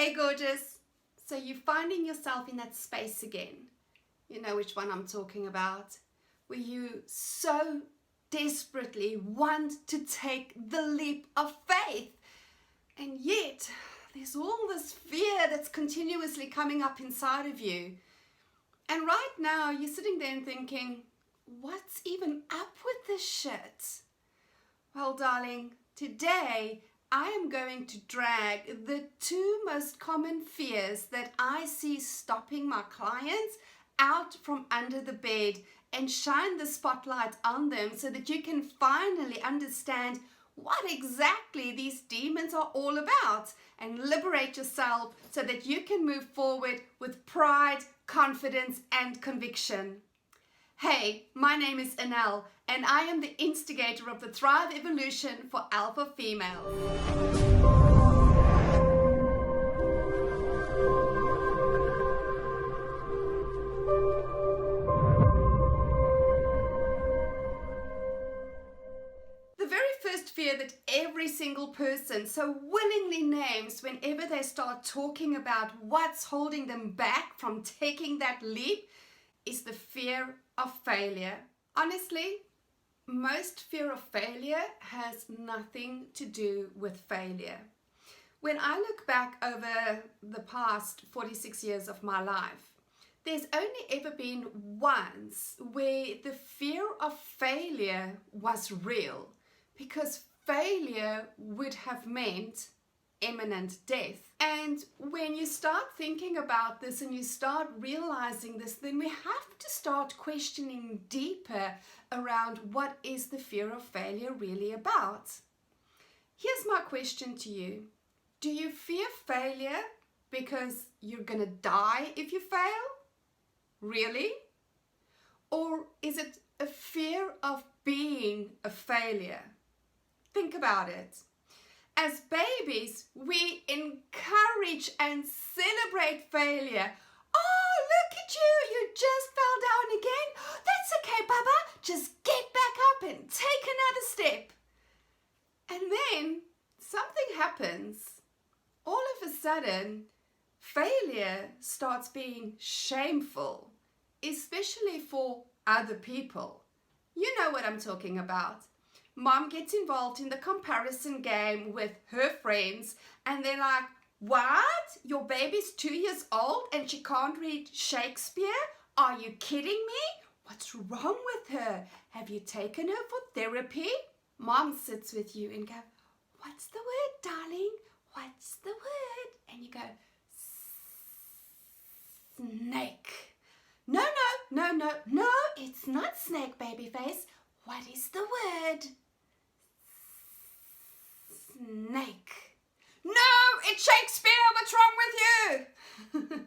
Hey gorgeous, so you're finding yourself in that space again. You know which one I'm talking about, where you so desperately want to take the leap of faith, and yet there's all this fear that's continuously coming up inside of you. And right now you're sitting there and thinking, what's even up with this shit? Well, darling, today I am going to drag the two most common fears that I see stopping my clients out from under the bed and shine the spotlight on them so that you can finally understand what exactly these demons are all about and liberate yourself so that you can move forward with pride, confidence, and conviction. Hey, my name is Elle, and I am the instigator of the Thrive Evolution for Alpha Females. The very first fear that every single person so willingly names whenever they start talking about what's holding them back from taking that leap is the fear of failure. Honestly, most fear of failure has nothing to do with failure. When I look back over the past 46 years of my life, there's only ever been once where the fear of failure was real, because failure would have meant imminent death. And when you start thinking about this and you start realizing this, then we have to start questioning deeper around what is the fear of failure really about. Here's my question to you. Do you fear failure because you're gonna die if you fail? Really? Or is it a fear of being a failure? Think about it. As babies, we encourage and celebrate failure. Oh, look at you, you just fell down again. That's okay, Baba. Just get back up and take another step. And then something happens. All of a sudden, failure starts being shameful, especially for other people. You know what I'm talking about. Mom gets involved in the comparison game with her friends and they're like, what? Your baby's 2 years old and she can't read Shakespeare? Are you kidding me? What's wrong with her? Have you taken her for therapy? Mom sits with you and go, what's the word, darling? What's the word? And you go, snake. No, it's not snake, baby face. What is the word? Snake. No, it's Shakespeare. What's wrong with you?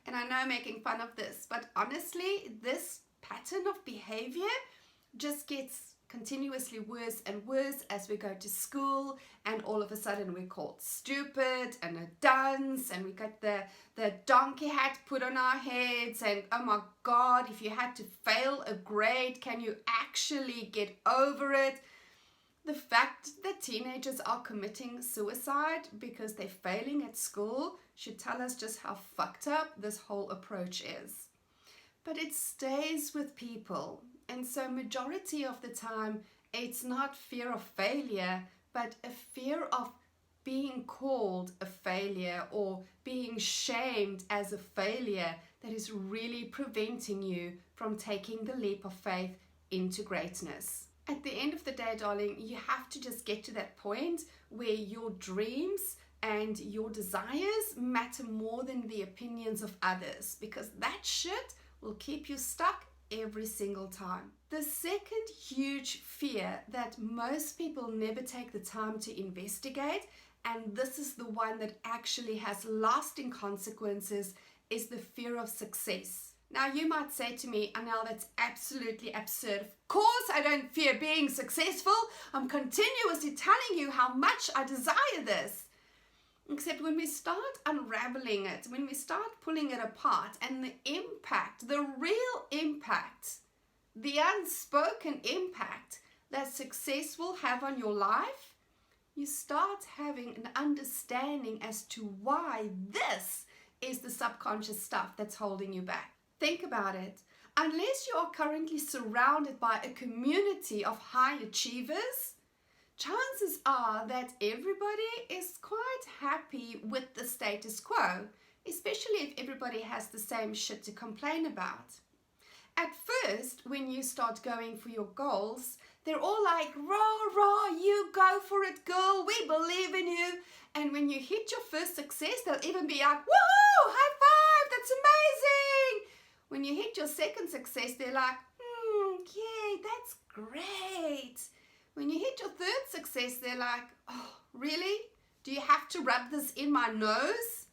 And I know I'm making fun of this, but honestly, this pattern of behavior just gets continuously worse and worse as we go to school, and all of a sudden we're called stupid and a dunce, and we got the donkey hat put on our heads, and oh my God, if you had to fail a grade, can you actually get over it? The fact that teenagers are committing suicide because they're failing at school should tell us just how fucked up this whole approach is. But it stays with people. And so majority of the time, it's not fear of failure, but a fear of being called a failure or being shamed as a failure that is really preventing you from taking the leap of faith into greatness. At the end of the day, darling, you have to just get to that point where your dreams and your desires matter more than the opinions of others, because that shit will keep you stuck every single time. The second huge fear that most people never take the time to investigate, and this is the one that actually has lasting consequences, is the fear of success. Now you might say to me, Anel, that's absolutely absurd. Of course I don't fear being successful. I'm continuously telling you how much I desire this. Except when we start unraveling it, when we start pulling it apart, and the impact, the real impact, the unspoken impact that success will have on your life you start having an understanding as to why this is the subconscious stuff that's holding you back. Think about it. Unless you are currently surrounded by a community of high achievers, chances are that everybody is quite happy with the status quo, especially if everybody has the same shit to complain about. At first, when you start going for your goals, they're all like, rah, rah, you go for it, girl, we believe in you. And when you hit your first success, they'll even be like, woohoo, high five, that's amazing. When you hit your second success, they're like, yeah, that's great. When you hit your third success, they're like, oh, really? Do you have to rub this in my nose?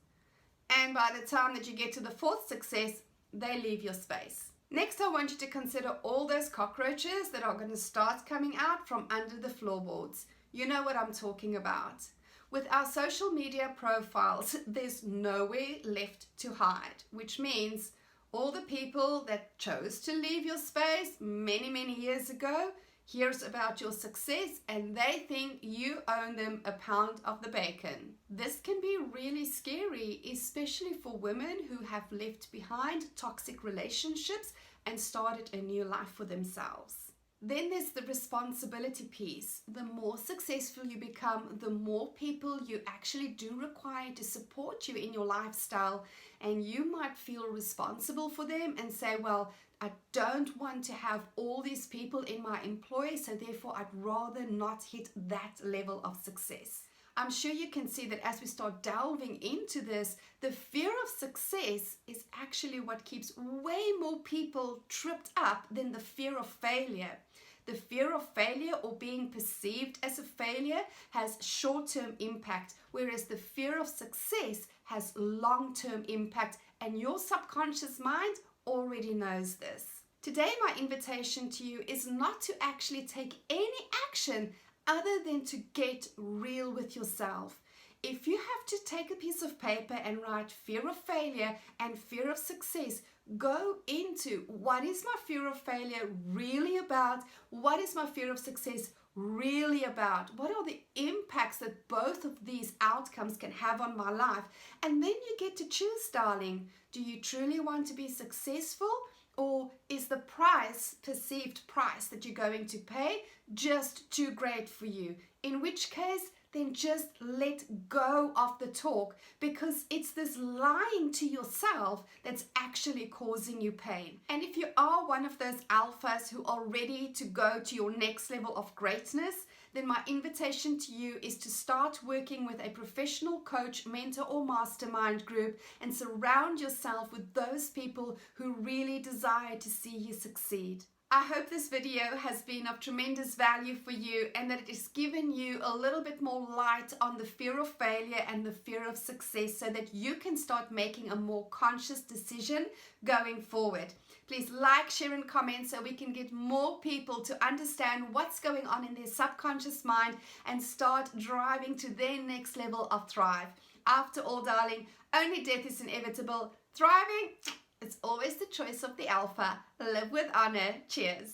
And by the time that you get to the fourth success, they leave your space. Next, I want you to consider all those cockroaches that are going to start coming out from under the floorboards. You know what I'm talking about. With our social media profiles, there's nowhere left to hide, which means all the people that chose to leave your space many, many years ago hears about your success and they think you own them a pound of the bacon. This can be really scary, especially for women who have left behind toxic relationships and started a new life for themselves. Then there's the responsibility piece. The more successful you become, the more people you actually do require to support you in your lifestyle, and you might feel responsible for them and say, well, I don't want to have all these people in my employ, so therefore I'd rather not hit that level of success. I'm sure you can see that as we start delving into this, the fear of success is actually what keeps way more people tripped up than the fear of failure. The fear of failure or being perceived as a failure has short-term impact, whereas the fear of success has long-term impact, and your subconscious mind already knows this. Today, my invitation to you is not to actually take any action other than to get real with yourself. If you have to take a piece of paper and write fear of failure and fear of success, go into what is my fear of failure really about? What is my fear of success really about? What are the impacts that both of these outcomes can have on my life? And then you get to choose, darling. Do you truly want to be successful? Or is the price, perceived price that you're going to pay just too great for you? In which case, then just let go of the talk, because it's this lying to yourself that's actually causing you pain. And if you are one of those alphas who are ready to go to your next level of greatness, then my invitation to you is to start working with a professional coach, mentor, or mastermind group and surround yourself with those people who really desire to see you succeed. I hope this video has been of tremendous value for you and that it has given you a little bit more light on the fear of failure and the fear of success so that you can start making a more conscious decision going forward. Please like, share and comment so we can get more people to understand what's going on in their subconscious mind and start driving to their next level of thrive. After all, darling, only death is inevitable. Thriving, it's always the choice of the alpha. Live with honor. Cheers.